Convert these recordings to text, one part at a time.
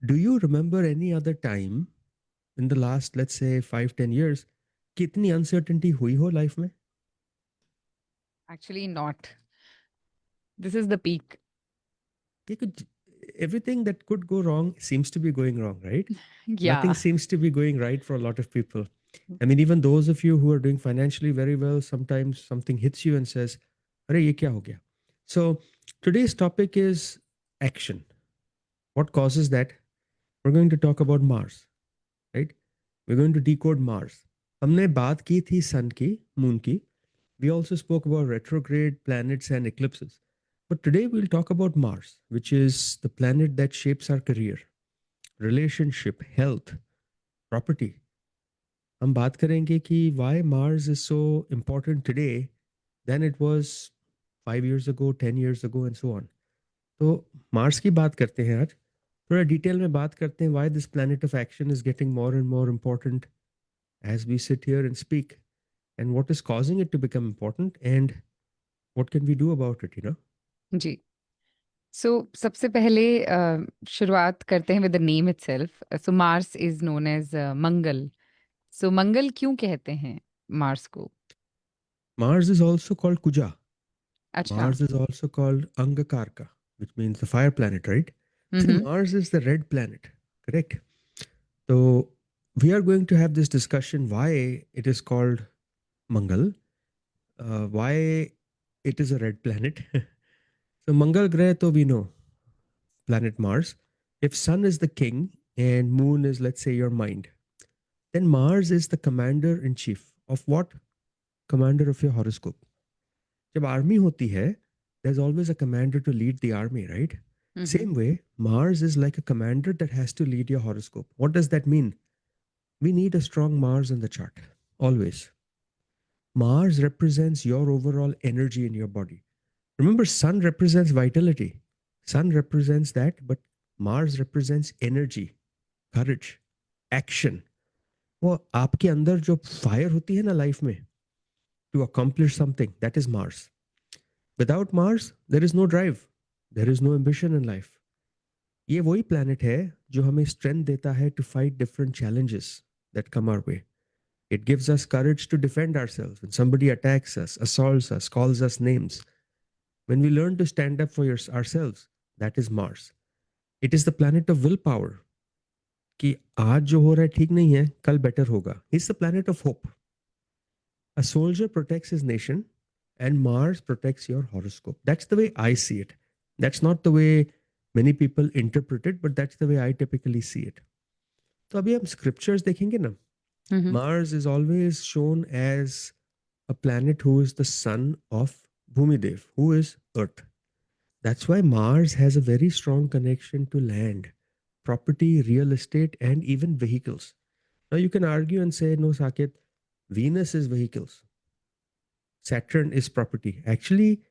Do you remember any other time in the last, let's say, 5, 10 years, कि इतनी uncertainty हुई हो life में? Actually, not. This is the peak. ये कुछ- Everything that could go wrong seems to be going wrong, right? Nothing Yeah. seems to be going right for a lot of people. I mean, even those of you who are doing financially very well, sometimes something hits you and says, "Arey, ye kya ho gaya?" So today's topic is action. What causes that? We're going to talk about Mars, right? We're going to decode Mars. हमने बात की थी sun की, moon की. We also spoke about retrograde planets and eclipses. But today we'll talk about Mars, which is the planet that shapes our career, relationship, health, property. हम बात करेंगे कि why Mars is so important today than it was 5 years ago, 10 years ago, and so on. तो Mars की बात करते हैं आज. थोड़ा डिटेल में बात करते हैं why this planet of action is getting more and more important as we sit here and speak, and what is causing it to become important, and what can we do about it, you know? जी. सो सबसे पहले शुरुआत करते हैं with the name itself. So Mars is known as Mangal. सो मंगल क्यों कहते हैं Mars को? Mars is also called Kuja. अच्छा. Mars is also called Angakarka, which means the fire planet, right? See, hmm. Mars is the red planet, correct? So we are going to have this discussion why it is called Mangal, why it is a red planet. So Mangal Grah, to we know planet Mars. If Sun is the king and Moon is, let's say, your mind, then Mars is the commander in chief of what? Commander of your horoscope. जब army होती है, there's always a commander to lead the army, right? Hmm. Same way, Mars is like a commander that has to lead your horoscope. What does that mean? We need a strong Mars in the chart, always. Mars represents your overall energy in your body. Remember, Sun represents vitality. Sun represents that, but Mars represents energy, courage, action. वो आपके अंदर जो fire होती है ना life में, to accomplish something, that is Mars. Without Mars, there is no drive. There is no ambition in life. ये वही planet है जो हमें strength देता है to fight different challenges that come our way. It gives us courage to defend ourselves when somebody attacks us, assaults us, calls us names. When we learn to stand up for ourselves, that is Mars. It is the planet of willpower. कि आज जो हो रहा है ठीक नहीं है, कल better होगा. It's the planet of hope. A soldier protects his nation, and Mars protects your horoscope. That's the way I see it. That's not the way many people interpret it, but that's the way I typically see it. तो अभी हम scriptures देखेंगे ना. हम्म. Mars is always shown as a planet who is the son of Bhumidev, who is Earth. That's why Mars has a very strong connection to land, property, real estate, and even vehicles. Now you can argue and say, no, Saket, Venus is vehicles. Saturn is property. Actually,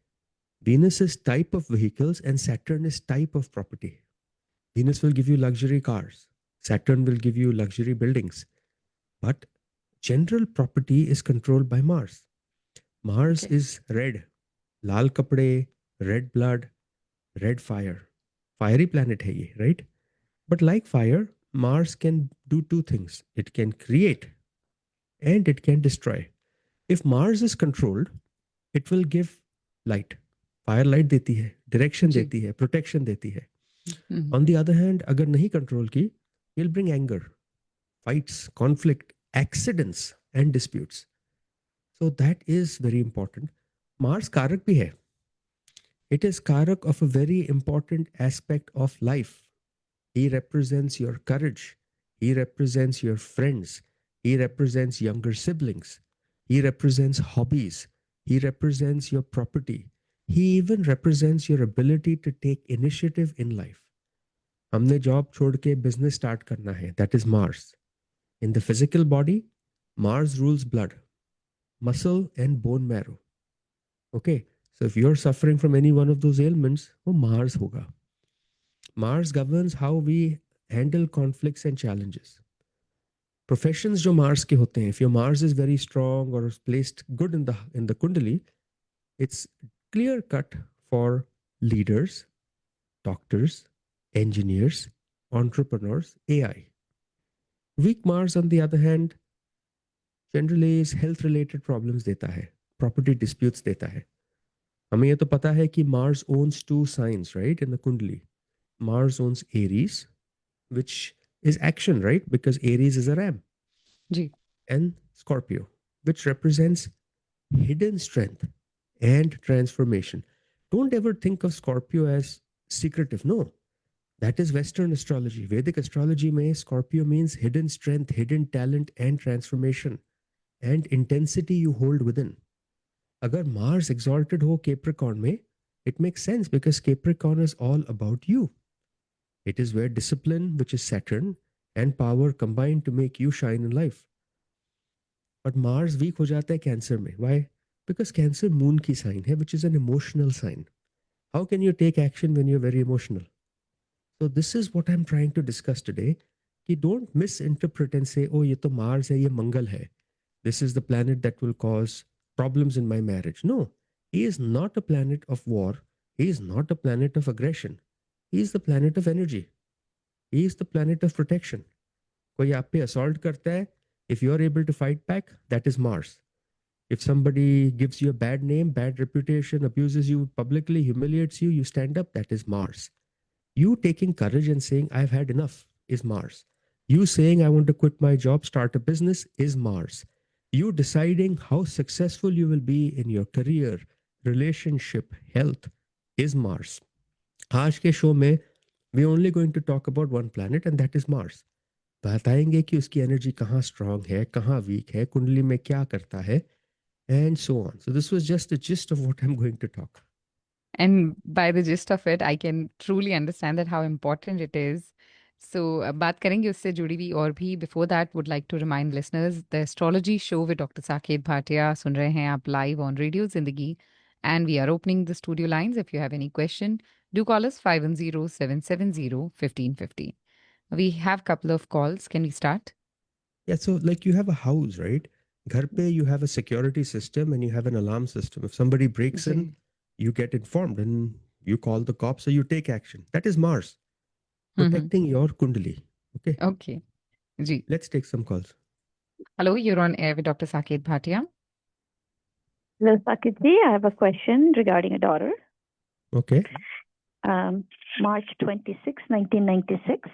Venus is type of vehicles and Saturn is type of property. Venus will give you luxury cars. Saturn will give you luxury buildings. But general property is controlled by Mars. Mars Okay. is red. Lal kapde, red blood, red fire. Fiery planet hai ye, right? But like fire, Mars can do two things. It can create and it can destroy. If Mars is controlled, it will give light. Fire light देती है, direction जी. देती है, protection देती है. हम्म. On the other hand अगर नहीं control की, will bring anger, fights, conflict, accidents and disputes. So that is very important. Mars कारक भी है. इट इज कारक of a very important aspect of life. He represents your courage. He represents your friends. He represents younger siblings. He represents hobbies. He represents your property. He even represents your ability to take initiative in life. हमने job छोड़ के business start करना है. That is Mars. In the physical body, Mars rules blood, muscle, and bone marrow. Okay. So if you're suffering from any one of those ailments, वो Mars होगा. Mars governs how we handle conflicts and challenges. Professions जो Mars के होते हैं, if your Mars is very strong or is placed good in the Kundali, it's clear cut for leaders, doctors, engineers, entrepreneurs, AI. Weak Mars, on the other hand, generally is health related problems देता है, property disputes देता है. हमें ये तो पता है कि Mars owns two signs, right, in the Kundali. Mars owns Aries, which is action, right, because Aries is a ram, ji. and Scorpio, which represents hidden strength and transformation. Don't ever think of Scorpio as secretive. No, that is Western astrology. Vedic astrology mein Scorpio means hidden strength, hidden talent, and transformation, and intensity you hold within. Agar Mars exalted ho Capricorn mein, it makes sense because Capricorn is all about you. It is where discipline, which is Saturn, and power combine to make you shine in life. But Mars weak हो जाता है cancer में. Why? Because Cancer moon की sign है, which is an emotional sign. How can you take action when you're very emotional? So this is what I'm trying to discuss today. कि don't misinterpret and say, oh, ये तो Mars है, ये मंगल है. This is the planet that will cause problems in my marriage. No, he is not a planet of war. He is not a planet of aggression. He is the planet of energy. He is the planet of protection. कोई आप पे assault करता है, if you are able to fight back, that is Mars. If somebody gives you a bad name, bad reputation, abuses you publicly, humiliates you, you stand up, that is Mars. You taking courage and saying, I've had enough, is Mars. You saying, I want to quit my job, start a business, is Mars. You deciding how successful you will be in your career, relationship, health, is Mars. आज के show में we are only going to talk about one planet and that is Mars. बताएंगे कि उसकी energy कहाँ strong है, कहाँ week है, कुंडली में क्या करता है, and so on. So this was just the gist of what I'm going to talk. And by the gist of it, I can truly understand that how important it is. So, बात करेंगे उससे जुड़ी हुई और भी. Before that, would like to remind listeners the astrology show with Dr. Saket Bhatia सुन रहे हैं आप live on Radio Zindagi, and we are opening the studio lines. If you have any question, do call us 510-770-1550. We have couple of calls. Can we start? Yeah, so like you have a house, right? घर पे you have a security system and you have an alarm system. If somebody breaks in, ji. you get informed and you call the cops or you take action. That is Mars Mm-hmm. protecting your kundali. Okay, Okay. Ji. let's take some calls. Hello, you're on air with Dr. Saket Bhatia. Hello, Sakitji. I have a question regarding a daughter. Okay, March 26, 1996,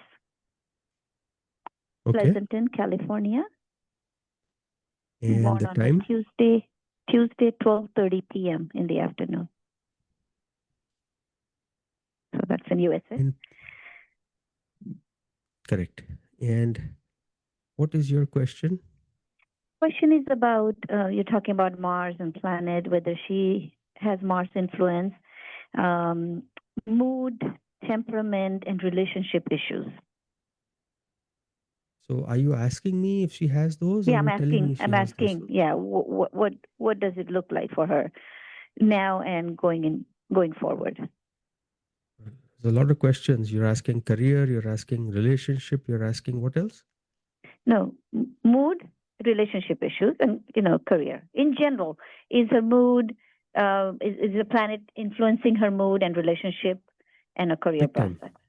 okay. Pleasanton, California. And Born the on time? Tuesday, 12:30 p.m. in the afternoon. So that's in USA. And correct. And what is your question? Question is about, you're talking about Mars and planet, whether she has Mars influence, mood, temperament, and relationship issues. So are you asking me if she has those, Yeah, or you're telling me she I'm has this? asking. Yeah, what does it look like for her now and going forward? There's a lot of questions. You're asking career, you're asking relationship, you're asking what else? No, mood, relationship issues, and career in general. Is her mood? Is the planet influencing her mood and relationship and a career Big time. prospects?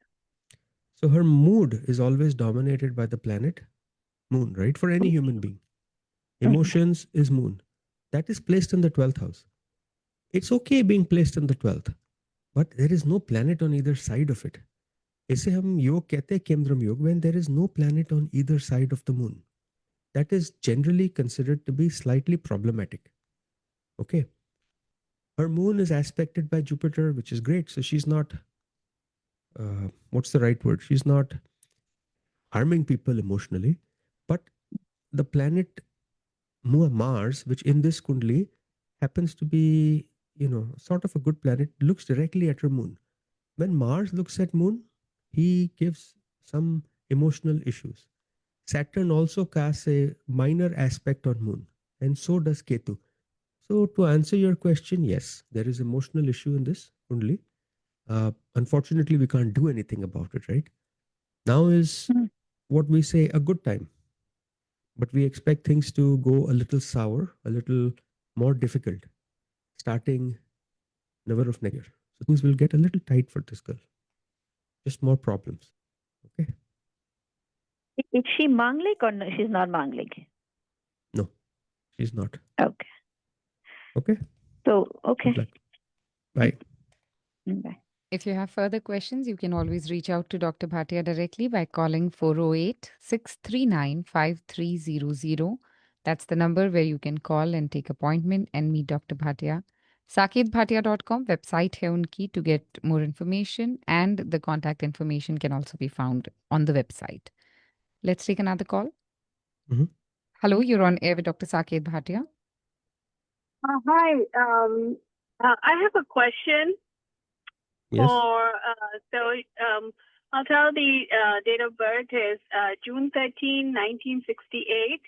So her mood is always dominated by the planet Moon, right? For any human being. Emotions is Moon. That is placed in the 12th house. It's okay being placed in the 12th, but there is no planet on either side of it. इसे हम योग कहते हैं केंद्रम योग when there is no planet on either side of the moon. That is generally considered to be slightly problematic. Okay. Her moon is aspected by Jupiter, which is great. So she's not, what's the right word? She's not harming people emotionally. But the planet Mars, which in this Kundli happens to be, sort of a good planet, looks directly at her moon. When Mars looks at moon, he gives some emotional issues. Saturn also casts a minor aspect on moon, and so does Ketu. So to answer your question, yes, there is emotional issue in this Kundli. Unfortunately, we can't do anything about it, right? Now is what we say a good time, but we expect things to go a little sour, a little more difficult, starting November of next year. So things will get a little tight for this girl. Just more problems. Okay. Is she Manglik or no? She's not Manglik? No, she's not. Okay. Okay. So, okay. Good luck. Bye. Bye. If you have further questions, you can always reach out to Dr. Bhatia directly by calling 408 639 5300. That's the number where you can call and take appointment and meet Dr. Bhatia. saketbhatia.com website hai unki to get more information, and the contact information can also be found on the website. Let's take another call. Mhm. Hello, you're on air with Dr. Saket Bhatia. Hi. I have a question Yes. I'll tell the date of birth is June 13, 1968,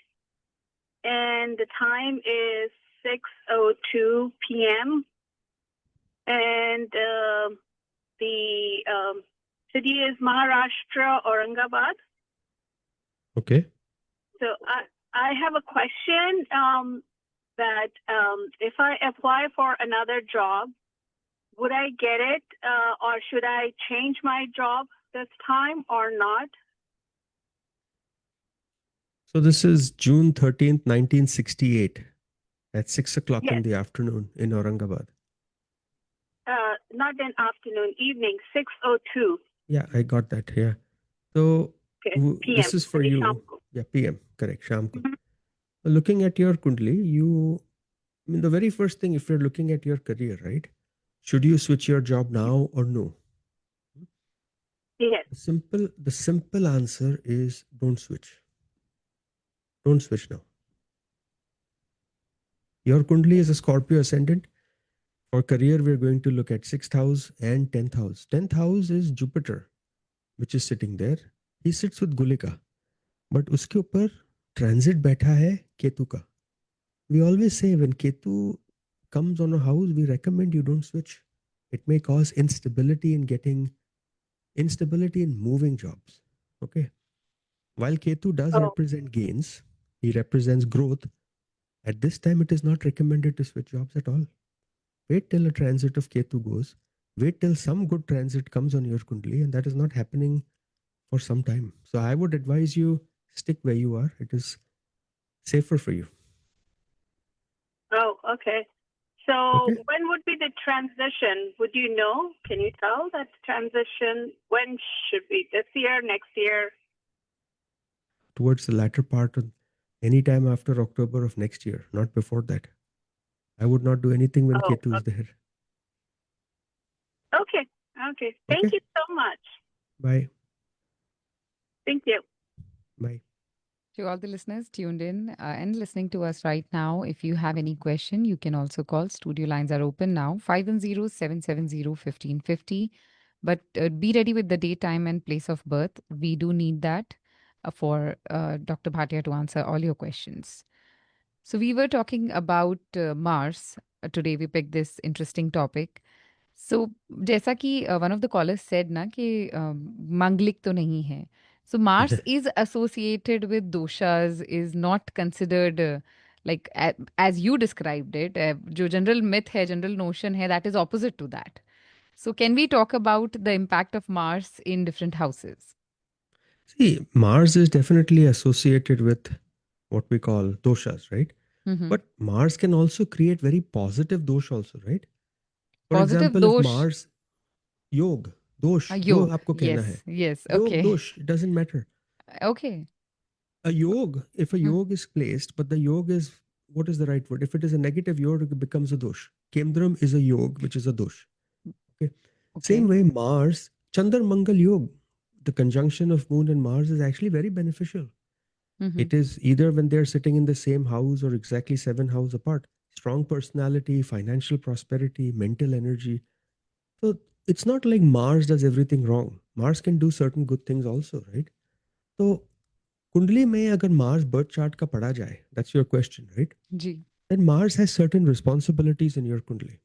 and the time is 6:02 p.m. and the city is Maharashtra, Aurangabad. Okay. So I have a question that if I apply for another job, would I get it, or should I change my job this time or not? So this is June 13th, 1968 at 6 o'clock in Yes. the afternoon in Aurangabad. Not in afternoon, evening, 6:02. Yeah, I got that. Yeah. So Okay, PM. this is for you. Sham ko. Yeah, PM. Correct. Sham ko. Mhm. Looking at your kundli, I mean, the very first thing, if you're looking at your career, right? Should you switch your job now or no? Yes. The simple answer is don't switch. Don't switch now. Your kundli is a Scorpio ascendant. For career, we're going to look at 6th house and 10th house. 10th house is Jupiter, which is sitting there. He sits with Gulika. But uske upar transit baitha hai Ketu ka. We always say when Ketu comes on a house, we recommend you don't switch. It may cause instability in moving jobs. Okay. While Ketu does Oh. represent gains, he represents growth. At this time, it is not recommended to switch jobs at all. Wait till a transit of Ketu goes. Wait till some good transit comes on your kundli, and that is not happening for some time. So I would advise you stick where you are. It is safer for you. Oh, okay. So Okay. when would be the transition? Would you know? Can you tell that transition? When should be? This year, next year? Towards the latter part of any time after October of next year, not before that. I would not do anything when Oh, Ketu is there. okay. Okay. Thank Okay. you so much. Bye. Thank you. Bye. To all the listeners tuned in and listening to us right now, if you have any question, you can also call. Studio lines are open now, 510-770-1550. But be ready with the date, time, and place of birth. We do need that for Dr. Bhatia to answer all your questions. So we were talking about Mars. Today we picked this interesting topic. So जैसा कि one of the callers said ना कि मांगलिक तो नहीं है. So Mars is associated with doshas, is not considered like as you described it. जो general myth है, general notion है, that is opposite to that. So can we talk about the impact of Mars in different houses? See, Mars is definitely associated with what we call doshas, right? Mhm. But Mars can also create very positive dosh also, right? For Positive example, if dosh. Mars, yog, dosh, जो Yog. आपको कहना है, Yes. yog, Okay. dosh, it doesn't matter. Okay. A yog, if a yog is placed, but the yog is, what is the right word? If it is a negative yog, it becomes a dosh. Kendram is a yog, which is a dosh. Okay. Same Okay. way, Mars, Chandra Mangal Yog, the conjunction of Moon and Mars is actually very beneficial. Mhm. It is either when they're sitting in the same house or exactly 7 houses apart. Strong personality, financial prosperity, mental energy. So it's not like Mars does everything wrong. Mars can do certain good things also, right? So कुंडली में अगर Mars birth chart का पढ़ा जाए, that's your question, right? Ji. Then Mars has certain responsibilities in your कुंडली.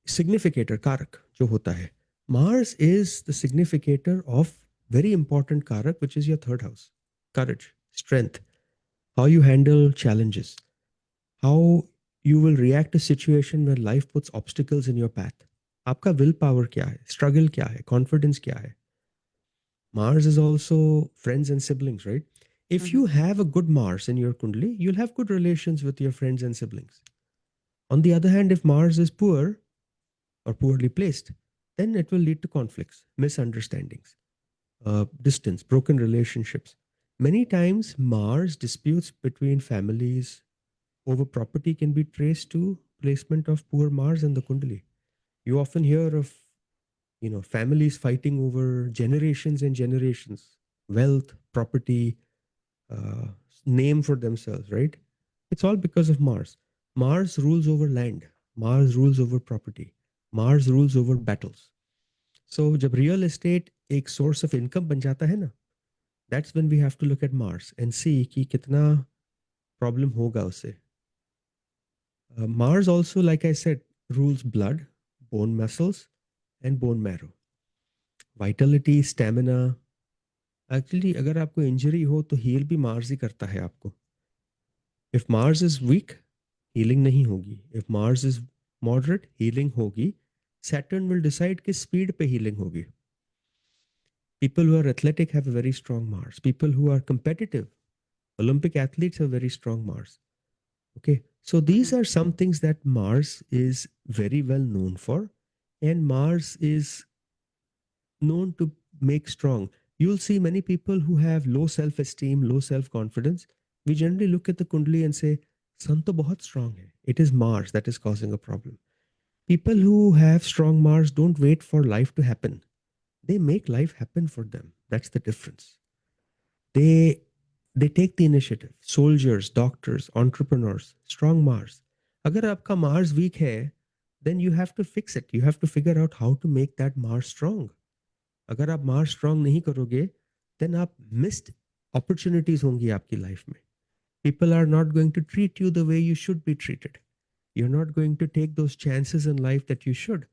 Significator कारक जो होता है, Mars is the significator of very important कारक, which is your third house. Courage, strength, how you handle challenges, how you will react to situation when life puts obstacles in your path. आपका will power क्या है, struggle क्या है, confidence क्या है. Mars is also friends and siblings, right? If you have a good Mars in your Kundali, you'll have good relations with your friends and siblings. On the other hand, if Mars is poor or poorly placed, then it will lead to conflicts, misunderstandings, distance, broken relationships. Many times, Mars disputes between families over property can be traced to placement of poor Mars in the Kundali. You often hear of families fighting over generations and generations, wealth, property, uh, name for themselves, right? It's all because of Mars. Mars rules over land, Mars rules over property, Mars rules over battles. So जब real estate एक source of income बन जाता है ना, that's when we have to look at Mars and see कि कितना problem होगा उससे. Mars also, like I said, rules blood, bone muscles, and bone marrow. Vitality, stamina. Actually, अगर आपको इंजरी हो तो हील भी मार्स ही करता है आपको. If Mars is weak, healing नहीं होगी. If Mars is moderate, healing होगी. Saturn will decide किस speed पे healing होगी. People who are athletic have a very strong Mars. People who are competitive, Olympic athletes have very strong Mars. Okay, so these are some things that Mars is very well known for, and Mars is known to make strong. You'll see many people who have low self-esteem, low self-confidence. We generally look at the Kundali and say, "Sun to bahut strong hai." It is Mars that is causing a problem. People who have strong Mars don't wait for life to happen. They make life happen for them. That's the difference. They they take the initiative. Soldiers, doctors, entrepreneurs, strong Mars. अगर आपका Mars weak है, then you have to fix it. You have to figure out how to make that Mars strong. अगर आप Mars strong नहीं करोगे, then आप missed opportunities होंगी आपकी life में. People are not going to treat you the way you should be treated. You're not going to take those chances in life that you should.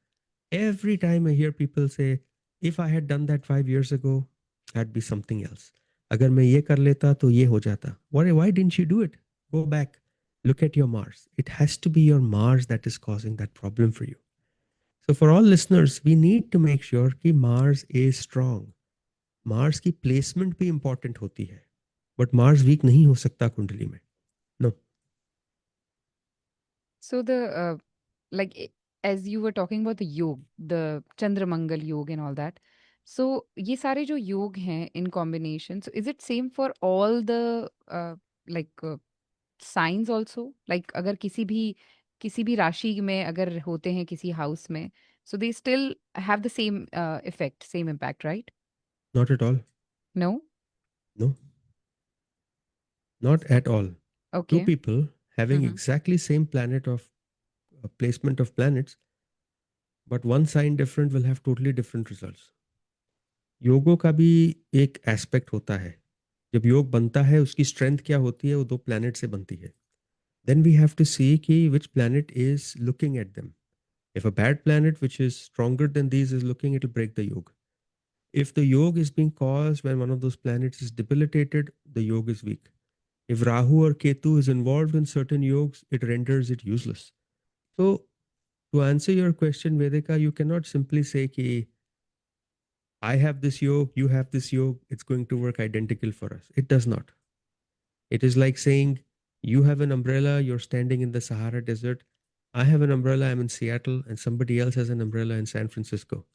Every time I hear people say, if I had done that 5 years ago, I'd be something else. अगर मैं ये कर लेता तो ये हो जाता. Why didn't you do it? Go back. Look at your Mars. It has to be your Mars that is causing that problem for you. So for all listeners, we need to make sure कि Mars is strong. Mars की placement भी important होती है. But Mars weak नहीं हो सकता कुंडली में. No. So like as you were talking about the yog, the Chandra Mangal yog and all that. So ये सारे जो योग हैं in combination, so is it same for all the like signs also? Like अगर किसी भी राशि में अगर होते हैं किसी house में, so they still have the same effect, same impact, right? Not at all. No? No. Not at all. Two Okay. people having Mhm. exactly same planet of placement of planets, but one sign different will have totally different results. योगों का भी एक aspect होता है. जब योग बनता है उसकी स्ट्रेंथ क्या होती है, वो दो प्लैनेट से बनती है. देन वी हैव टू सी कि which planet is looking at them. If a bad planet which is stronger than these is looking, it will break the yoga. If the yoga is being caused when one of those planets is debilitated, the yoga is weak. If Rahu or Ketu is involved in certain yogas, it renders it useless. So, to answer your question, Vedika, you cannot simply say ki I have this yoga, you have this yoga, it's going to work identical for us. It does not. It is like saying you have an umbrella, you're standing in the Sahara Desert. I have an umbrella, I'm in Seattle, and somebody else has an umbrella in San Francisco.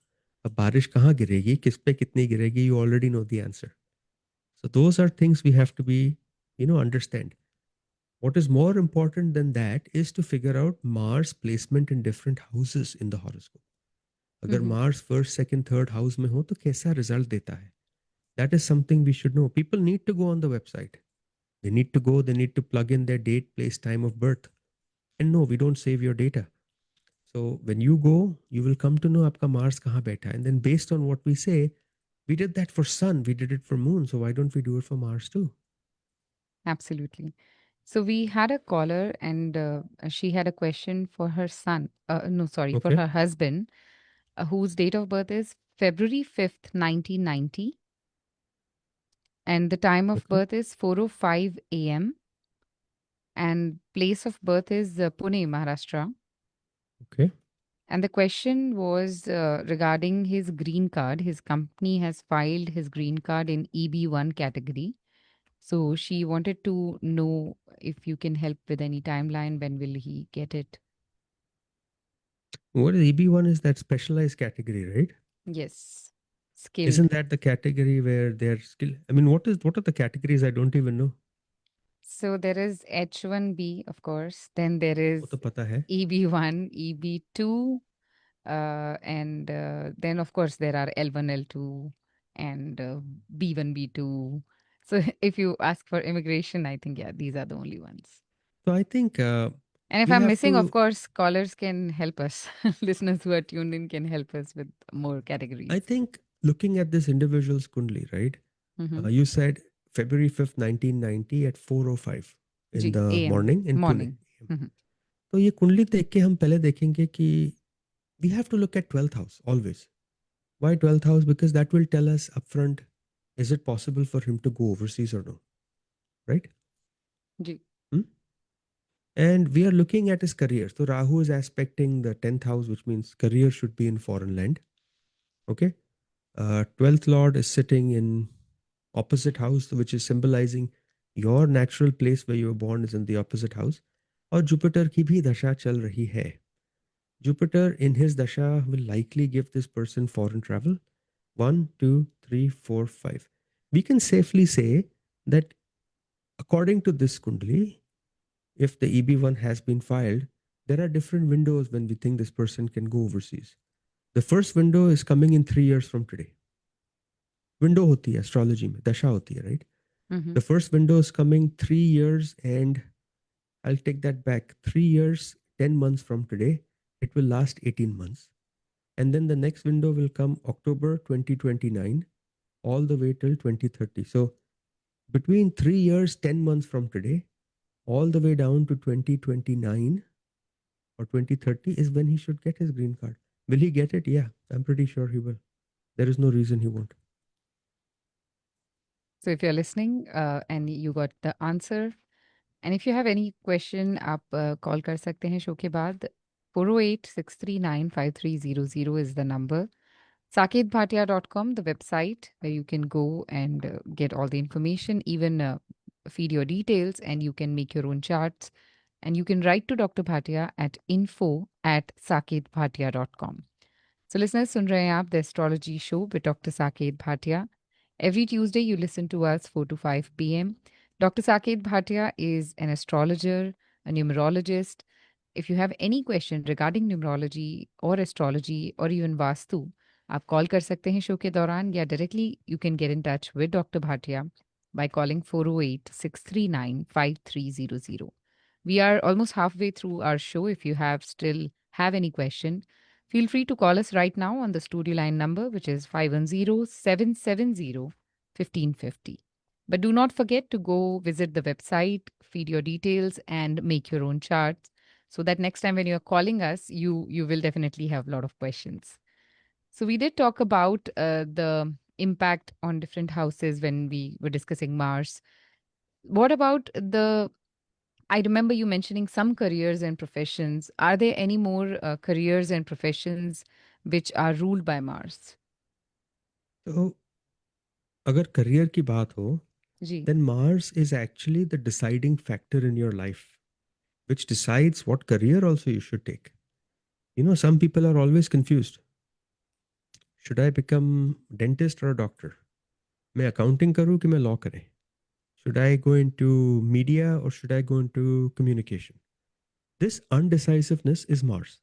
अब बारिश कहाँ गिरेगी, किस पे कितनी गिरेगी, you already know the answer. So those are things we have to be, understand. What is more important than that is to figure out Mars placement in different houses in the horoscope. अगर Mhm. Mars first, second, third house में हो तो कैसा result देता है? That is something we should know. People need to go on the website. They need to go, they need to plug in their date, place, time of birth. And no, we don't save your data. So when you go, you will come to know आपका Mars कहाँ बैठा है. And then based on what we say, we did that for Sun, we did it for Moon. So why don't we do it for Mars too? Absolutely. So we had a caller and she had a question for her son. No, sorry, for Okay. her husband, whose date of birth is February 5th, 1990. And the time of Okay. birth is 4:05 a.m. And place of birth is Pune, Maharashtra. Okay. And the question was regarding his green card. His company has filed his green card in EB1 category. So she wanted to know if you can help with any timeline. When will he get it? What is EB1 is that specialized category, right? Yes. Skilled. Isn't that the category where they're skill? I mean, what are the categories? I don't even know. So there is H1B, of course. Then there is वो तो पता है. EB1, EB2, and then of course there are L1, L2, and B1, B2. So if you ask for immigration, I think yeah, these are the only ones. So I think And if we I'm have missing, of to. course, callers can help us. Listeners who are tuned in can help us with more I categories. think looking at this individual's kundli, right? Mm-hmm. You said February 5th, 1990 at 4:05 in G the AM morning in Pune. morning. Mm-hmm. तो ये कुंडली देख के हम पहले देखेंगे कि we have to look at 12th house always. Why 12th house? Because that will tell us upfront, is it possible for him to go overseas or no? Right? G. Hmm? And we are looking at his career. So Rahu is aspecting the 10th house, which means career should be in foreign land. Okay. 12th Lord is sitting in opposite house, which is symbolizing your natural place where you were born is in the opposite house. और Jupiter की भी दशा चल रही है. Jupiter in his dasha will likely give this person foreign travel. 1, 2, 3, 4, 5. We can safely say that according to this kundali, if the EB1 has been filed, there are different windows when we think this person can go overseas. The first window is coming in 3 years from today. Window hoti hai astrology mein, dasha hoti hai, right? Mm-hmm. The first window is coming 3 years, and I'll take that back. 3 years, 10 months from today. It will last 18 months. And then the next window will come October 2029 all the way till 2030. So between 3 years, 10 months from today, all the way down to 2029 or 2030 is when he should get his green card. Will he get it? Yeah, I'm pretty sure he will. There is no reason he won't. So if you're listening and you got the answer, and if you have any question, आप call कर सकते हैं show के बाद. 408-639-5300 is the number. saketbhatia.com, the website where you can go and get all the information, even feed your details, and you can make your own charts. And you can write to Dr. Bhatia at info@saketbhatia.com. So listeners, सुन रहे हैं आप The Astrology Show with Dr. Saket Bhatia. Every Tuesday, you listen to us 4 to 5 p.m. Dr. Saket Bhatia is an astrologer, a numerologist. If you have any question regarding numerology or astrology or even Vastu, आप call कर सकते हैं show के दौरान या directly you can get in touch with doctor Bhatia by calling 408-639-5300. We are almost halfway through our show. If you still have any question, feel free to call us right now on the studio line number, which is 510-770-1550. But do not forget to go visit the website, feed your details, and make your own charts so that next time when you're calling us, you will definitely have a lot of questions. So we did talk about the impact on different houses when we were discussing Mars. What about I remember you mentioning some careers and professions. Are there any more careers and professions which are ruled by Mars? So, agar career ki baat ho, Ji. then Mars is actually the deciding factor in your life, which decides what career also you should take. You know, some people are always confused. Should I become dentist or a doctor? मैं accounting करूँ कि मैं law करें? Should I go into media or should I go into communication? This undecisiveness is Mars.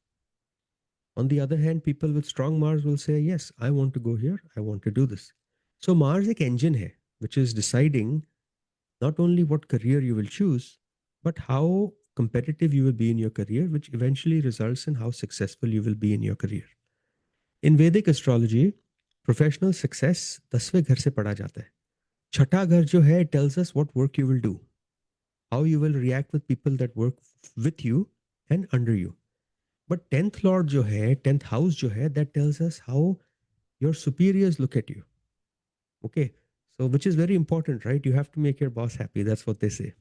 On the other hand, people with strong Mars will say, yes, I want to go here. I want to do this. So Mars एक engine है, which is deciding not only what career you will choose, but how competitive you will be in your career, which eventually results in how successful you will be in your career. In Vedic astrology, professional success 10वें घर से पढ़ा जाता है. छठा घर जो है tells us what work you will do, how you will react with people that work with you and under you. But 10th lord जो है, 10th house जो है, that tells us how your superiors look at you. Okay, so which is very important, right? You have to make your boss happy. That's what they say.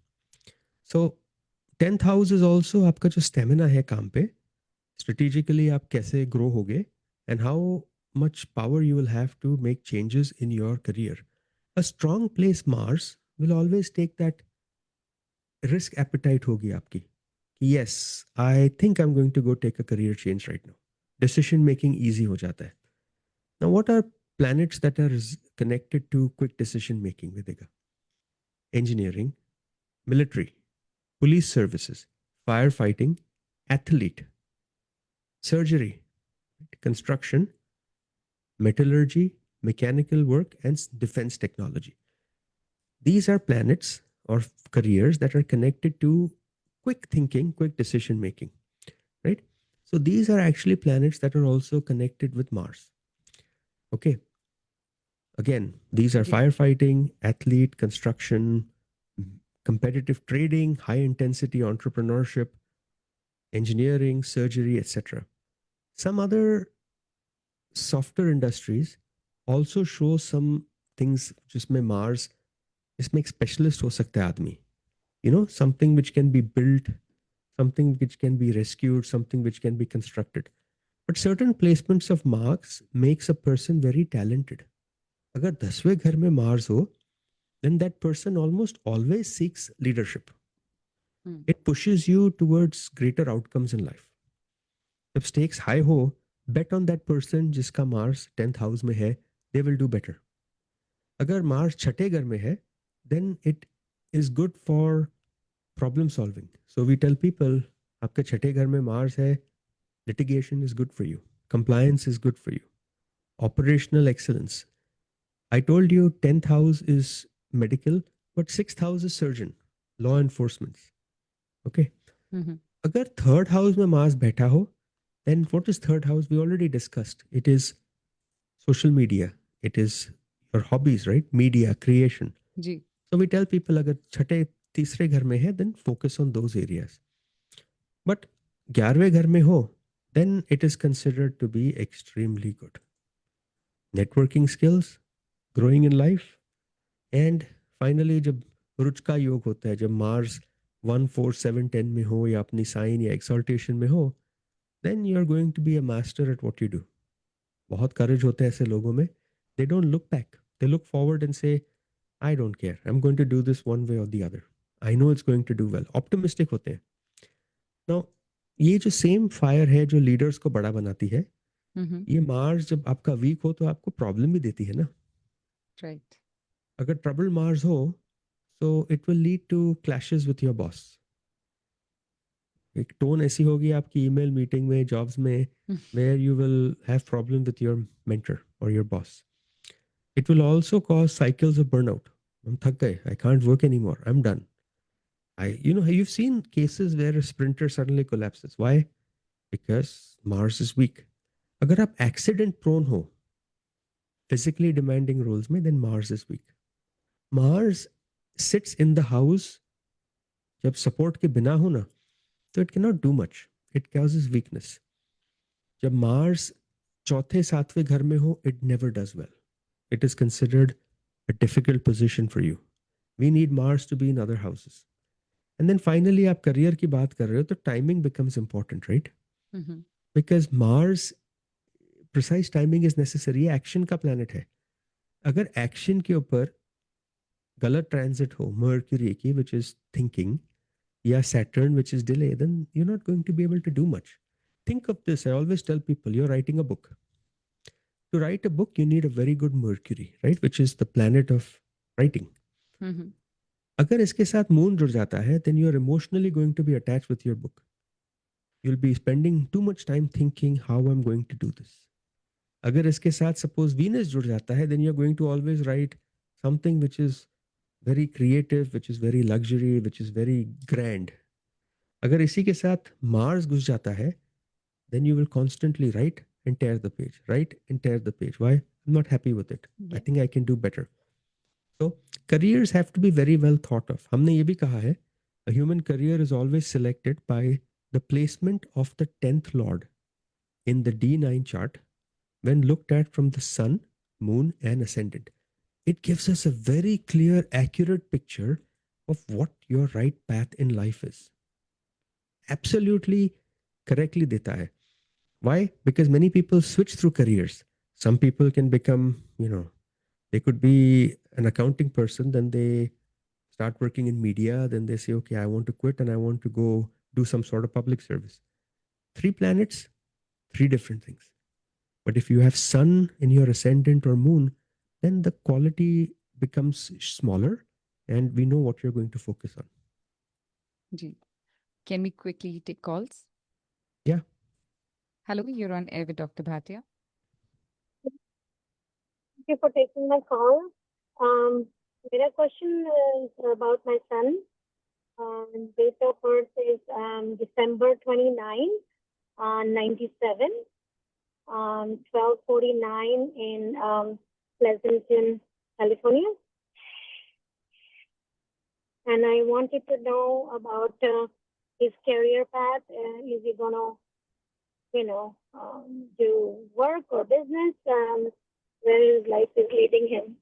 So 10th house is also आपका जो stamina है काम पे, Strategically आप कैसे grow होगे, and how much power you will have to make changes in your career. A strong place Mars will always take that risk appetite होगी आपकी कि yes, I think I'm going to go take a career change right now. Decision making easy हो जाता है. Now what are planets that are connected to quick decision making, Vidika? Engineering, military, police services, firefighting, athlete, surgery, construction, metallurgy, mechanical work, and defense technology. These are planets or careers that are connected to quick thinking, quick decision making, right? So these are actually planets that are also connected with Mars. Okay. Again, these are ji firefighting, athlete, construction, competitive trading, high intensity entrepreneurship, engineering, surgery, etc. Some other softer industries also show some things जिसमें Mars, इसमें एक specialist हो सकता है आदमी. You know, something which can be built, something which can be rescued, something which can be constructed. But certain placements of Mars makes a person very talented. अगर 10वें घर में Mars हो, then that person almost always seeks leadership. It pushes you towards greater outcomes in life. जब stakes high हो, bet on that person जिसका Mars 10th house में है, they will do better. अगर Mars छठे घर में है, then it is good for problem solving. So we tell people, आपके छठे घर में Mars है, litigation is good for you. Compliance is good for you. Operational excellence. I told you 10th house is medical, but 6th house is surgeon, law enforcement. Okay. अगर third house में Mars बैठा हो, then what is third house? We already discussed. It is social media. It is your hobbies, right? Media, creation. Ji So we tell people अगर छठे तीसरे घर में है, then focus on those areas. But 11वें घर में हो, then it is considered to be extremely good. Networking skills, growing in life, and finally जब रुच का योग होता है, जब मार्स 1 4 7 10 में हो या अपनी साइन या एक्सल्टेशन में हो, then you are going to be a master at what you do. बहुत करेज होता है ऐसे लोगों में. They don't look back. They look forward and say, I don't care. I'm going to do this one way or the other. I know it's going to do well. Optimistic होते हैं. Now, ये जो same fire है जो leaders को बड़ा बनाती है, ये मार्स जब आपका वीक हो तो आपको प्रॉब्लम भी देती है ना. राइट अगर ट्रबल मार्स हो, so it will lead to clashes with your boss. एक टोन ऐसी होगी आपकी ईमेल मीटिंग में, जॉब्स में, where you will have problem with your mentor or your boss. It will also cause cycles of burnout. I'm थक गए, I can't work anymore, I'm done. You've seen cases where a sprinter suddenly collapses. Why? Because Mars is weak. अगर आप accident prone हो, physically demanding roles में, then Mars is weak. Mars sits in the house जब support के बिना हो ना, तो it cannot do much. It causes weakness. जब Mars चौथे सातवें घर में हो, it never does well. It is considered a difficult position for you. We need Mars to be in other houses. And then finally, आप career की बात कर रहे हो, तो timing becomes important, right? Because Mars, precise timing is necessary. Action का planet है. अगर action के ऊपर गलत transit हो, Mercury की, which is thinking, या Saturn, which is delay, then you're not going to be able to do much. Think of this. I always tell people, you're writing a book. To write a book, you need a very good Mercury, right? Which is the planet of writing. अगर इसके साथ moon जुड़ जाता है, then you're emotionally going to be attached with your book. You'll be spending too much time thinking how I'm going to do this. अगर इसके साथ suppose Venus जुड़ जाता है, then you're going to always write something which is very creative, which is very luxury, which is very grand. अगर इसी के साथ Mars घुस जाता है, then you will constantly write and tear the page, write and tear the page. Why? I'm not happy with it. I think I can do better. So careers have to be very well thought of. हमने ये भी कहा है, a human career is always selected by the placement of the 10th lord in the D9 chart when looked at from the sun, moon and ascendant. It gives us a very clear, accurate picture of what your right path in life is. Absolutely correctly देता है. Why? Because many people switch through careers. Some people can become, they could be an accounting person, then they start working in media, then they say, okay, I want to quit and I want to go do some sort of public service. 3 planets, 3 different things. But if you have sun in your ascendant or moon, then the quality becomes smaller and we know what you're going to focus on. Ji. Can we quickly take calls? Yeah. Hello, you're on air with Dr. Bhatia. Thank you for taking my call. My question is about my son. Date of birth is December 29, 97, 12:49 in Pleasanton, California. And I wanted to know about his career path. Is he going to, do work or business? Where his life is leading him?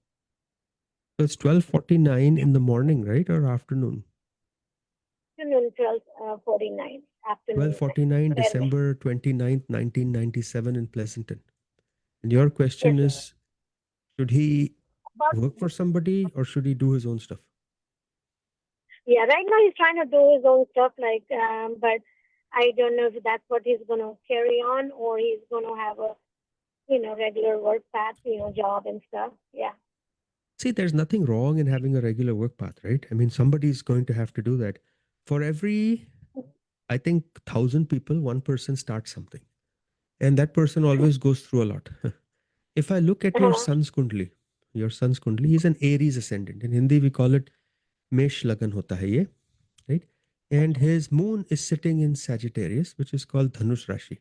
So it's 12:49 in the morning, right? Or afternoon? Afternoon, 12:49. Afternoon. 12:49, December 29th, 1997 in Pleasanton. And your question Yes, is, should he work for somebody or should he do his own stuff? Yeah, right now he's trying to do his own stuff, but I don't know if that's what he's going to carry on or he's going to have a, regular work path, job and stuff. Yeah. See, there's nothing wrong in having a regular work path, right? I mean, somebody's going to have to do that. For every, I think, 1,000 people, one person starts something. And that person always goes through a lot. If I look at your son's kundli, he's an Aries ascendant. In Hindi, we call it Mesh Lagan hota hai ye, right? And his moon is sitting in Sagittarius, which is called Dhanush Rashi.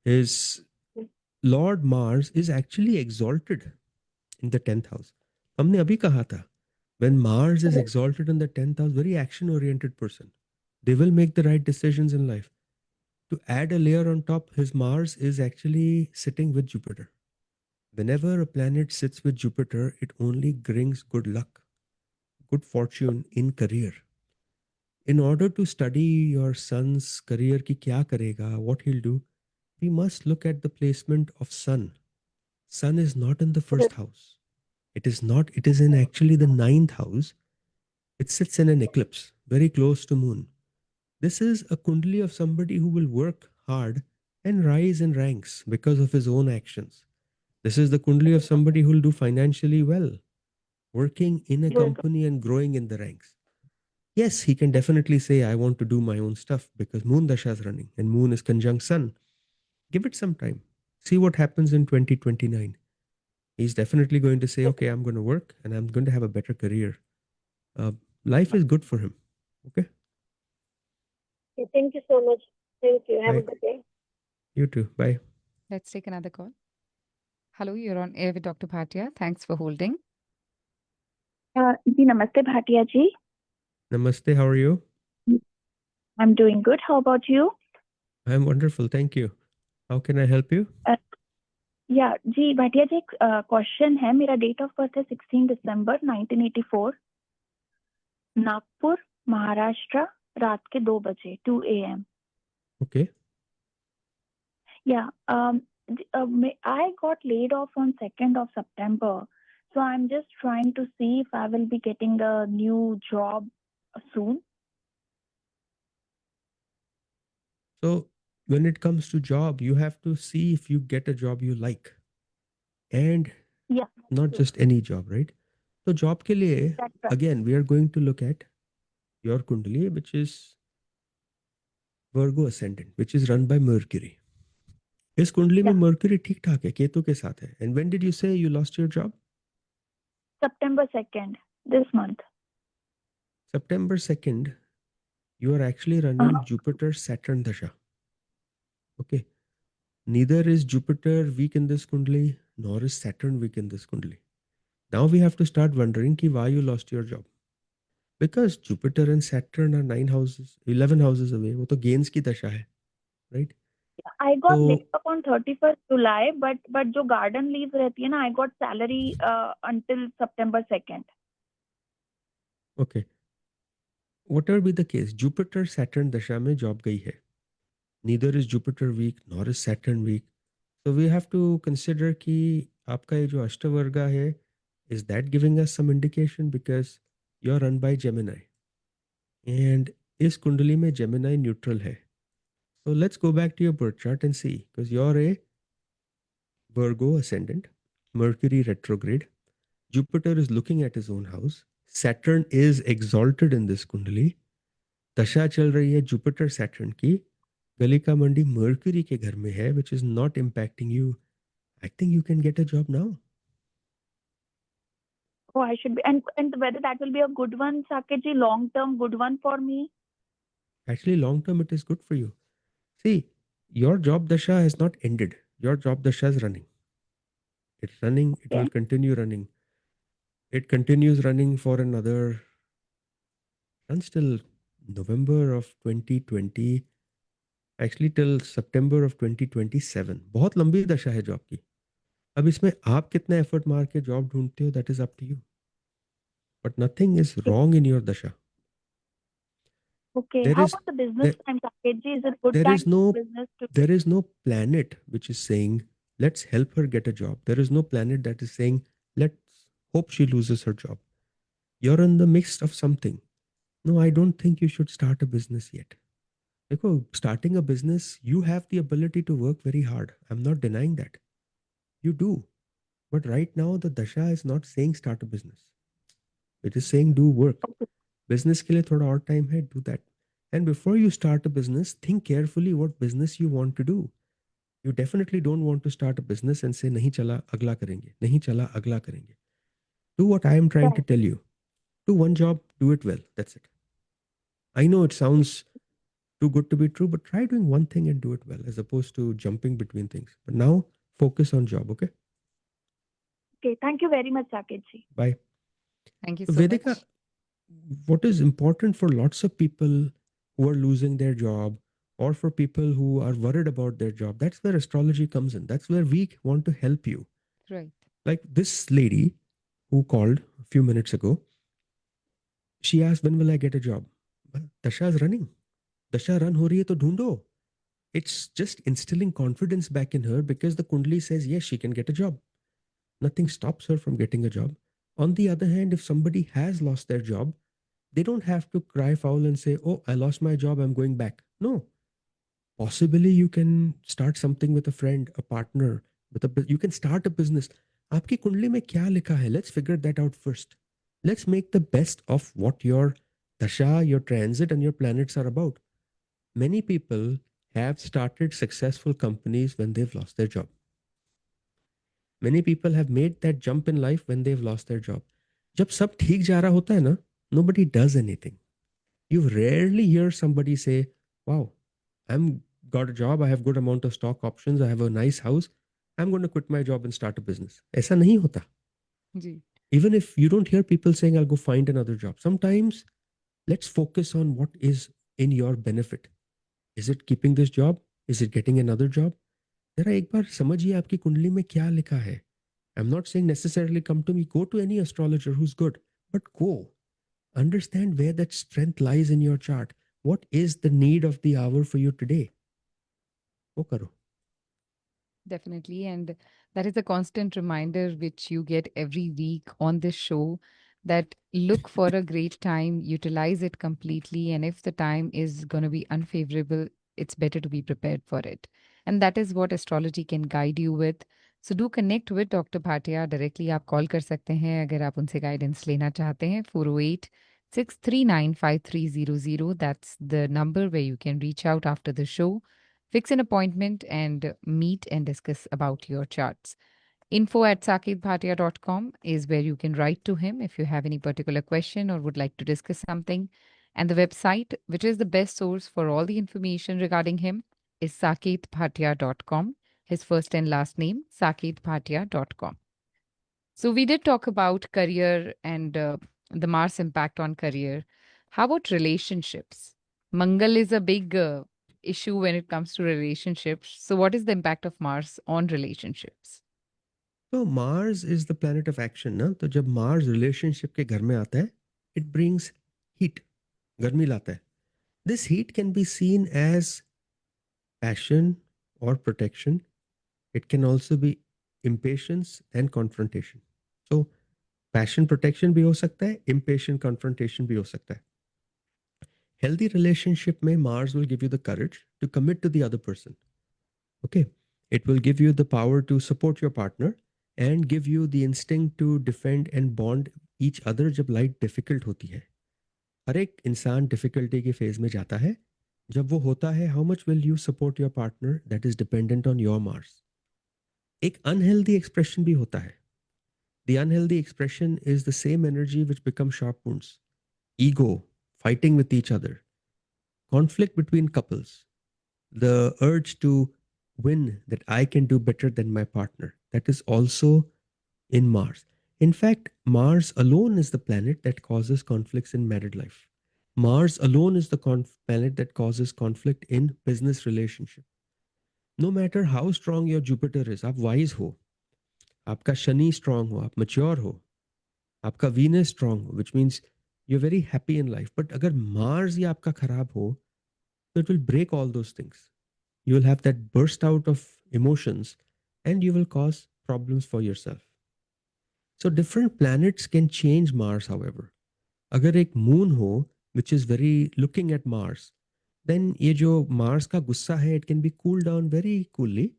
His Lord Mars is actually exalted in the 10th house. हमने अभी कहा था, when Mars is exalted in the 10th house, very action oriented person. They will make the right decisions in life. To add a layer on top, his Mars is actually sitting with Jupiter. Whenever a planet sits with Jupiter, it only brings good luck, good fortune in career. In order to study your son's career ki kya karega, what he'll do, we must look at the placement of Sun. Sun is not in the first house. It is not, it is in actually the 9th house. It sits in an eclipse, very close to moon. This is a kundli of somebody who will work hard and rise in ranks because of his own actions. This is the kundli of somebody who will do financially well, working in a company and growing in the ranks. Yes, he can definitely say, I want to do my own stuff because Moon Dasha is running and Moon is conjunct Sun. Give it some time. See what happens in 2029. He's definitely going to say, okay, I'm going to work and I'm going to have a better career. Life is good for him. Okay. Okay, thank you so much. Thank you. Have a Bye. good day. You too. Bye. Let's take another call. Hello, you're on air with Dr. Bhatia. Thanks for holding. Ji, namaste Bhatia ji. Namaste. How are you? I'm doing good. How about you? I'm wonderful. Thank you. How can I help you? Yeah, जी भाटिया जी एक question है. मेरा date of birth है 16 दिसंबर 1984, नागपुर महाराष्ट्र, रात के 2 बजे 2 AM. Okay. Yeah, I got laid off on 2nd of September. So I'm just trying to see if I will be getting a new job soon. So when it comes to job, you have to see if you get a job you like. And Yeah. not just any job, right? So job ke liye, That's right. again, we are going to look at your kundali, which is Virgo ascendant, which is run by Mercury. इस कुंडली में mercury ठीक ठाक है, केतु के साथ है. And when did you say you lost your job? September 2nd, this month. September 2nd, you are actually running Jupiter Saturn Dasha. Okay. Neither is Jupiter weak in this kundli, nor is Saturn weak in this kundli. Now we have to start wondering ki why you lost your job. Because Jupiter and Saturn are 9 houses, 11 houses away. वो तो gains की दशा है, right? I got laid off on 31st July, but जो garden leave रहती है ना, I got salary until September 2nd. Okay. Whatever be the case, Jupiter Saturn दशा में job गई है. neither is Jupiter weak nor is Saturn weak. So we have to consider कि आपका ये जो अष्टवर्गा है, is that giving us some indication? Because you're run by Gemini and इस कुंडली में Gemini neutral है. So let's go back to your birth chart and see, because you're a Virgo ascendant, Mercury retrograde, Jupiter is looking at his own house, Saturn is exalted in this कुंडली, दशा चल रही है Jupiter Saturn की, गली का मंडी mercury के घर में है, which is not impacting you. I think you can get a job now. Oh, I should be, and whether that will be a good one, Saketji, long term good one for me. Actually, long term it is good for you. See, your job dasha has not ended. Your job dasha is running. It's running. It will Okay. continue running. It continues running for another, runs till November of 2020. Actually, till September of 2027. बहुत लंबी दशा है job की. अब इसमें आप कितना effort मार के जॉब ढूंढते हो, that is up to you. But nothing is wrong in your dasha. Okay. There How is about the business there, time, Saketji? Is it good there time is for no business to? there is no planet which is saying let's help her get a job. There is no planet that is saying let's hope she loses her job. You're in the midst of something. No, I don't think you should start a business yet. Because starting a business, you have the ability to work very hard. I'm not denying that. You do. But right now, the dasha is not saying start a business. It is saying do work. Business के लिए थोड़ा और time है, do that. And before you start a business, think carefully what business you want to do. You definitely don't want to start a business and say नहीं चला अगला करेंगे, नहीं चला अगला करेंगे. Do what I am trying to tell you. Do one job, do it well. That's it. I know it sounds too good to be true, but try doing one thing and do it well as opposed to jumping between things. But now focus on job, okay? Okay. Thank you very much, Saketji. Bye. Thank you So so Vedika, much. what is important for lots of people who are losing their job or for people who are worried about their job, that's where astrology comes in. That's where we want to help you. Right. Like this lady who called a few minutes ago, she asked, when will I get a job? Well, Dasha is running. Dasha run ho rahi hai to dhoondho. It's just instilling confidence back in her because the Kundli says, yes, she can get a job. Nothing stops her from getting a job. On the other hand, if somebody has lost their job, they don't have to cry foul and say, oh, I lost my job, I'm going back. No. Possibly you can start something with a friend, a partner, you can start a business. आपकी कुंडली में क्या लिखा है? Let's figure that out first. Let's make the best of what your dasha, your transit, and your planets are about. Many people have started successful companies when they've lost their job. Many people have made that jump in life when they've lost their job. जब सब ठीक जा रहा होता है ना, nobody does anything. You rarely hear somebody say, wow, I'm got a job, I have good amount of stock options, I have a nice house, I'm going to quit my job and start a business. ऐसा नहीं होता. जी. Even if you don't hear people saying, I'll go find another job. Sometimes let's focus on what is in your benefit. Is it keeping this job? Is it getting another job? जरा एक बार समझिए आपकी कुंडली में क्या लिखा है. I'm not saying necessarily come to me. Go to any astrologer who's good, but go. Understand where that strength lies in your chart. What is the need of the hour for you today? वो करो. Definitely. And that is a constant reminder which you get every week on this show, that look for a great time, utilize it completely. And if the time is going to be unfavorable, it's better to be prepared for it. And that is what astrology can guide you with. So do connect with Dr. Bhatia directly. आप call कर सकते हैं अगर आप उनसे guidance लेना चाहते हैं. 408-639-5300. That's the number where you can reach out after the show. Fix an appointment and meet and discuss about your charts. info@saketbhatia.com is where you can write to him if you have any particular question or would like to discuss something. And the website, which is the best source for all the information regarding him, is saketbhatia.com. His first and last name, saketbhatia.com. So we did talk about career and the Mars impact on career. How about relationships? Mangal is a big issue when it comes to relationships. So what is the impact of Mars on relationships? So Mars is the planet of action, ना? तो जब Mars relationship के घर में आता है, it brings heat, गर्मी लाता है. This heat can be seen as passion or protection. It can also be impatience and confrontation. So passion protection भी हो सकता है, impatient confrontation भी हो सकता है. Healthy relationship में Mars will give you the courage to commit to the other person. Okay. It will give you the power to support your partner and give you the instinct to defend and bond each other जब life difficult होती है. हर एक इंसान difficulty के phase में जाता है. जब वो होता है, how much will you support your partner, that is dependent on your Mars. एक अनहेल्दी एक्सप्रेशन भी होता है. The unhealthy expression is the same energy which become sharp wounds. Ego, fighting with each other, conflict between couples, the urge to win, that I can do better than my partner, that is also in Mars. In fact, Mars alone is the planet that causes conflicts in married life. Mars alone is the planet that causes conflict in business relationship. No matter how strong your Jupiter is, आप wise हो, आपका Shani strong हो, आप mature हो, आपका Venus strong हो, which means you're very happy in life. But अगर Mars ही आपका खराब हो, so it will break all those things. You will have that burst out of emotions and you will cause problems for yourself. So different planets can change Mars, however. अगर एक moon हो which is very looking at Mars, then ये जो Mars का गुस्सा है, it can be cooled down very coolly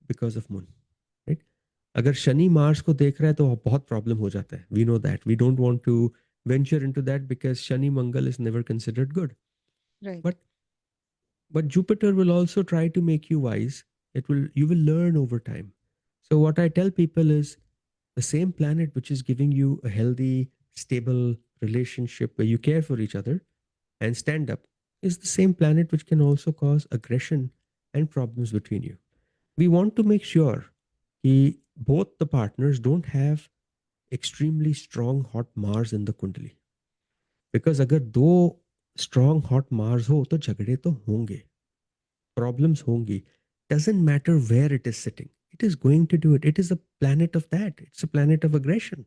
because of moon, right? अगर Shani Mars को देख रहा है तो बहुत problem हो जाता है. We know that. We don't want to venture into that because Shani Mangal is never considered good. Right. But Jupiter will also try to make you wise. You will learn over time. So what I tell people is the same planet which is giving you a healthy, stable relationship where you care for each other and stand up is the same planet which can also cause aggression and problems between you. We want to make sure that both the partners don't have extremely strong hot Mars in the Kundali. Because अगर दो strong hot Mars हो तो झगड़े तो होंगे, problems होंगी. Doesn't matter where it is sitting. It is going to do it. It is a planet of that. It's a planet of aggression.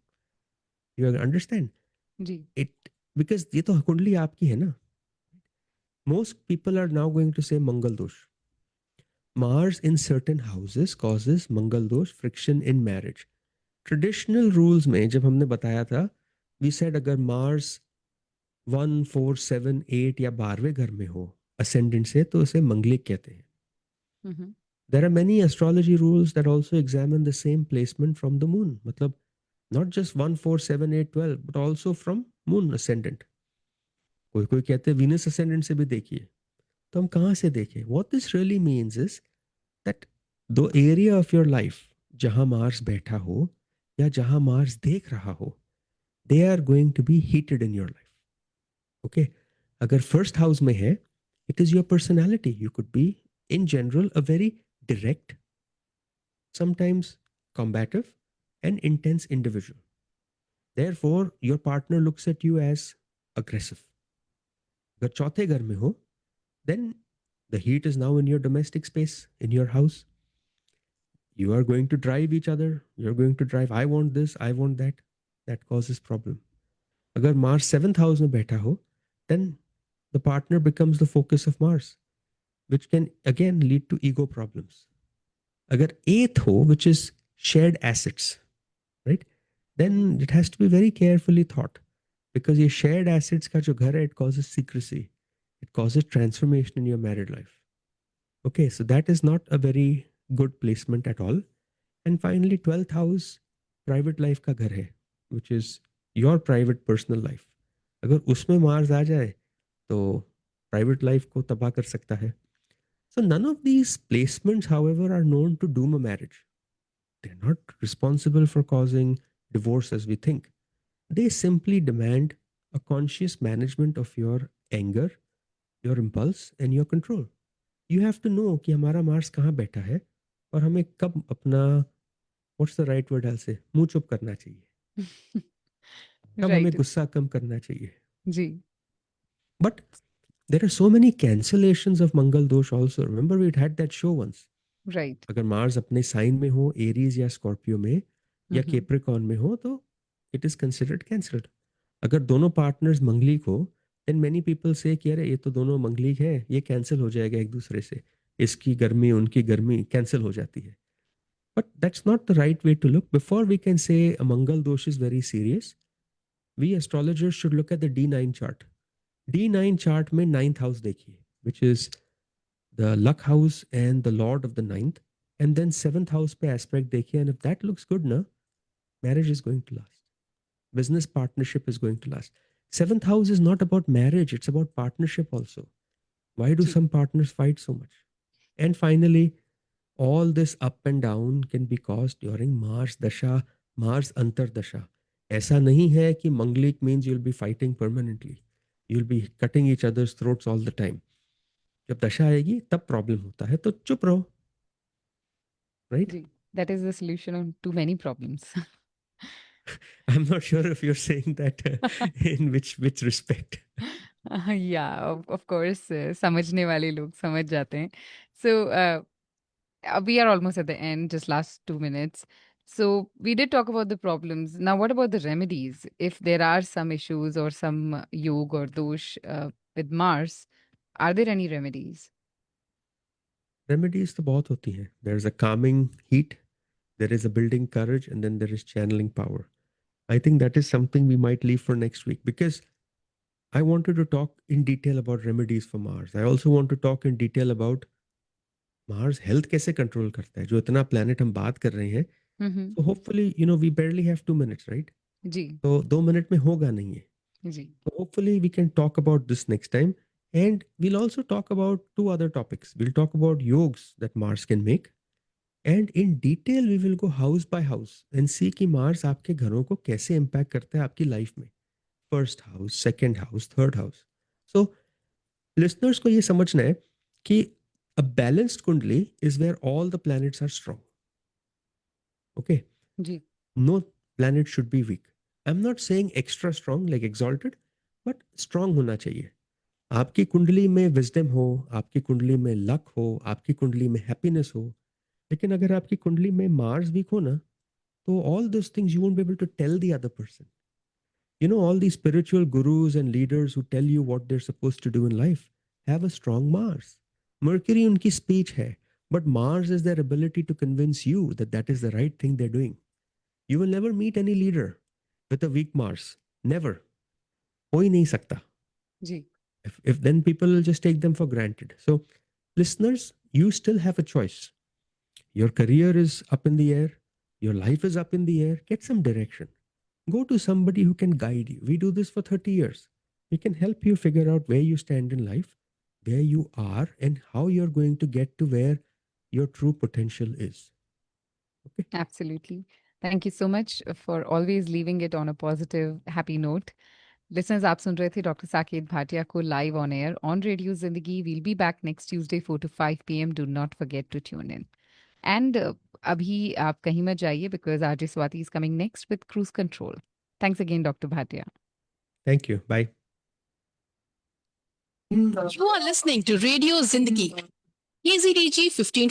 You understand? Ji. It because ये तो कुंडली आपकी है ना. Most people are now going to say Mangal dosh. Mars in certain houses causes Mangal dosh, friction in marriage. Traditional rules में जब हमने बताया था, we said अगर Mars 1, 4, 7, 8 या 12वें घर में हो ascendant से तो उसे मंगलिक कहते हैं. Mm-hmm. There are many astrology rules that also examine the same placement from the moon. मतलब not just 1, 4, 7, 8, 12 but also from moon ascendant. कोई कोई कहते हैं Venus ascendant से भी देखिए. तो हम कहाँ से देखें? What this really means is that the area of your life जहाँ Mars बैठा हो या जहाँ Mars देख रहा हो, they are going to be heated in your life. Okay? अगर first house में है, it is your personality. You could be in general a very direct, sometimes combative and intense individual. Therefore, your partner looks at you as aggressive. अगर चौथे घर में हो, then the heat is now in your domestic space, in your house. You are going to drive each other. You're going to drive, I want this, I want that. That causes problem. अगर Mars 7th house में बैठा हो, then the partner becomes the focus of Mars, which can again lead to ego problems. अगर 8th हो, which is shared assets, right? Then it has to be very carefully thought because ये shared assets का जो घर है, it causes secrecy. It causes transformation in your married life. Okay, so that is not a very good placement at all. And finally, 12th house, private life का घर है, which is your private personal life. अगर उसमें Mars आ जाए, तो private life को तबाह कर सकता है. So none of these placements, however, are known to doom a marriage. They're not responsible for causing divorce as we think. They simply demand a conscious management of your anger, your impulse and your control. You have to know कि हमारा Mars कहाँ बैठा है और हमें कब अपना, what's the right word I'll say, मुंह चुप करना चाहिए, कब हमें Right. गुस्सा कम करना चाहिए. जी. But there are so many cancellations of Mangal dosh also. Remember we had that show once. Right. अगर मार्स अपने साइन में हो, एरीज या स्कॉर्पियो में या Mhm. कैप्रिकॉन में हो, तो इट इज कंसिडर्ड कैंसल्ड. अगर दोनों पार्टनर्स मंगलिक हो, then many people say कि अरे ये तो दोनों मंगलिक है, ये कैंसिल हो जाएगा एक दूसरे से. इसकी गर्मी उनकी गर्मी कैंसिल हो जाती है. But that's not the right way to look. Before we can say a Mangal dosh is very serious, we astrologers should look at the D9 chart. D9 chart में ninth house देखिए, which is the luck house and the lord of the ninth, and then seventh house पे aspect देखिए, and if that looks good na, marriage is going to last. Business partnership is going to last. Seventh house is not about marriage, it's about partnership also. Why do ji. some partners fight so much? And finally, all this up and down can be caused during Mars Dasha, Mars Antar Dasha. ऐसा नहीं है कि manglik means you'll be fighting permanently. You'll be cutting each other's throats all the time. जब दशा आएगी तब problem होता है, तो चुप रहो, right? Ji. That is the solution on too many problems. I'm not sure if you're saying that in which respect. Yeah, of course, समझने वाले लोग समझ जाते हैं. So, we are almost at the end, just last 2 minutes. So, we did talk about the problems. Now, what about the remedies? If there are some issues or some yog or dosh with Mars, are there any remedies? Remedies तो बहुत होती हैं. There's a calming heat, there is a building courage, and then there is channeling power. I think that is something we might leave for next week, because I wanted to talk in detail about remedies for Mars. I also want to talk in detail about Mars health कैसे control करता है, जो इतना planet हम बात कर रहे हैं. Mm-hmm. So hopefully, we barely have 2 minutes, right? जी. तो 2 minute में होगा नहीं है. जी. So hopefully we can talk about this next time. And we'll also talk about two other topics. We'll talk about yogs that Mars can make. And in detail, we will go house by house and see कि Mars आपके घरों को कैसे impact करता है आपकी life में. First house, second house, third house. So listeners को ये समझना है कि a balanced kundali is where all the planets are strong. Okay? Ji. No planet should be weak. I'm not saying extra strong like exalted, but strong होना चाहिए. आपकी कुंडली में विजडम हो, आपकी कुंडली में लक हो, आपकी कुंडली में हैप्पीनेस हो, लेकिन अगर आपकी कुंडली में मार्स वीक हो ना, तो all those things you won't be able to tell the other person. All these spiritual gurus and leaders who tell you what they're supposed to do in life have a strong Mars. Mercury उनकी speech है, but Mars is their ability to convince you that that is the right thing they're doing. You will never meet any leader with a weak Mars. Never. हो ही नहीं सकता. जी. If then people will just take them for granted. So, listeners, you still have a choice. Your career is up in the air, your life is up in the air. Get some direction. Go to somebody who can guide you. We do this for 30 years. We can help you figure out where you stand in life, where you are, and how you're going to get to where your true potential is. Okay. Absolutely. Thank you so much for always leaving it on a positive, happy note. Listeners, आप सुन रहे थे doctor Saket Bhatia को live on air on radio जिंदगी. We'll be back next Tuesday 4 to 5 p.m. Do not forget to tune in. And अभी आप कहीं मत जाइए because RJ Swati is coming next with Cruise Control. Thanks again, Dr. Bhatia. Thank you. Bye. You are listening to Radio Zindagi. KZDG 15